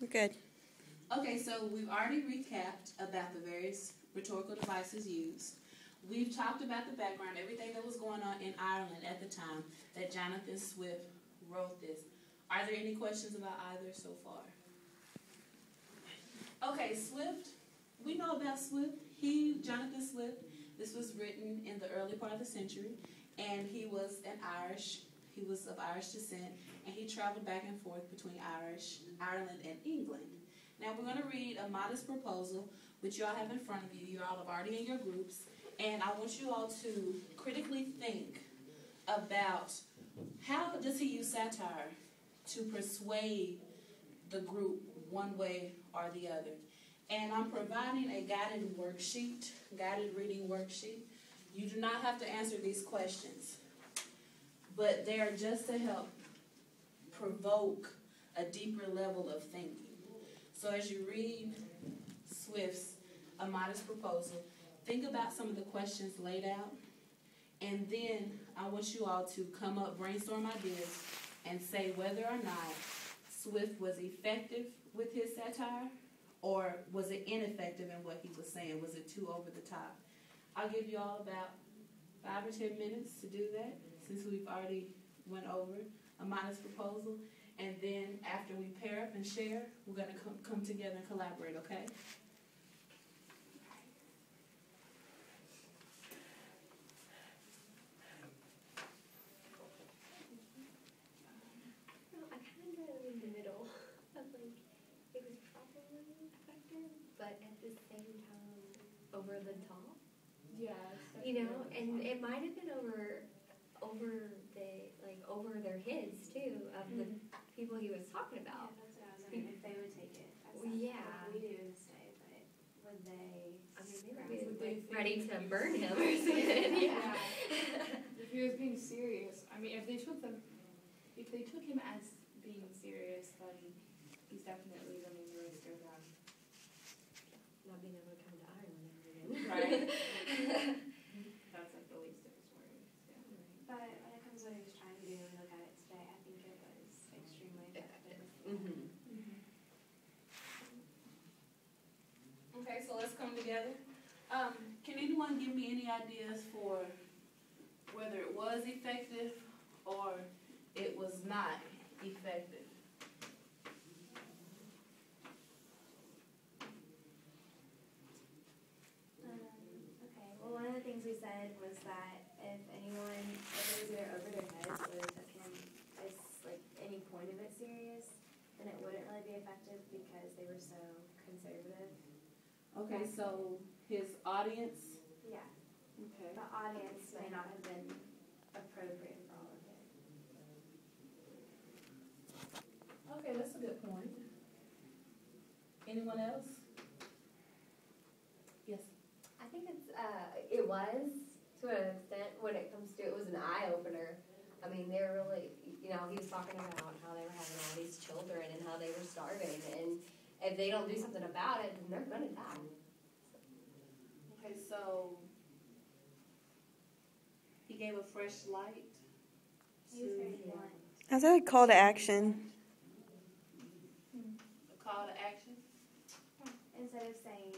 Good. Okay, so we've already recapped about the various rhetorical devices used. We've talked about the background, everything that was going on in Ireland at the time that Jonathan Swift wrote this. Are there any questions about either so far? Okay, Swift. We know about Swift. Jonathan Swift, this was written in the early part of the century, and he was of Irish descent, and he traveled back and forth between Ireland, and England. Now we're going to read a modest proposal, which you all have in front of you. You all have already in your groups, and I want you all to critically think about how does he use satire to persuade the group one way or the other. And I'm providing a guided reading worksheet. You do not have to answer these questions, but they are just to help provoke a deeper level of thinking. So as you read Swift's A Modest Proposal, think about some of the questions laid out, and then I want you all to come up, brainstorm ideas, and say whether or not Swift was effective with his satire, or was it ineffective in what he was saying? Was it too over the top? I'll give you all about 5 or 10 minutes to do that, since we've already went over a modest proposal. And then after we pair up and share, we're going to come together and collaborate, okay? I kind of go in the middle of like, it was probably effective, but at the same time, over the top. Yeah. You know, and it might have been over their heads too, of the people he was talking about. Yeah, that's what I was wondering, if they would take it as Yeah. like we do instead, but would they? I mean, Would they they were ready think- to burn him or something. Yeah. If he was being serious, I mean, if they took him as being serious, then he's definitely running the risk of Not being able to come to Ireland ever again. right. That's like the least of his worries. Yeah. But when it comes to what he was trying to do and look at it today, I think it was extremely effective. Mm-hmm. Okay, so let's come together. Can anyone give me any ideas for whether it was effective or it was not effective? Okay, well, one of the things we said was that if it was either over their heads or they took him as like any point of it serious, then it wouldn't really be effective because they were so conservative. Okay, so his audience. Yeah, Okay. the audience may not have been appropriate for all of it. Okay, that's a good point. Anyone else? Yes. I think it was, to an extent, when it comes to, it was an eye-opener. I mean, they were really, he was talking about how they were having all these children and how they were starving, and if they don't do something about it, then they're gonna die. Okay, so he gave a fresh light. He was very Yeah. blunt. I said like call to action. A call to action. Instead of saying,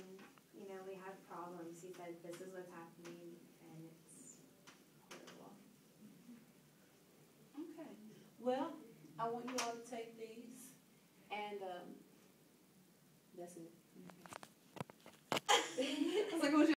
we have problems, he said, this is what's happening, and it's horrible. Okay. Well, I want you all to take these, and that's it.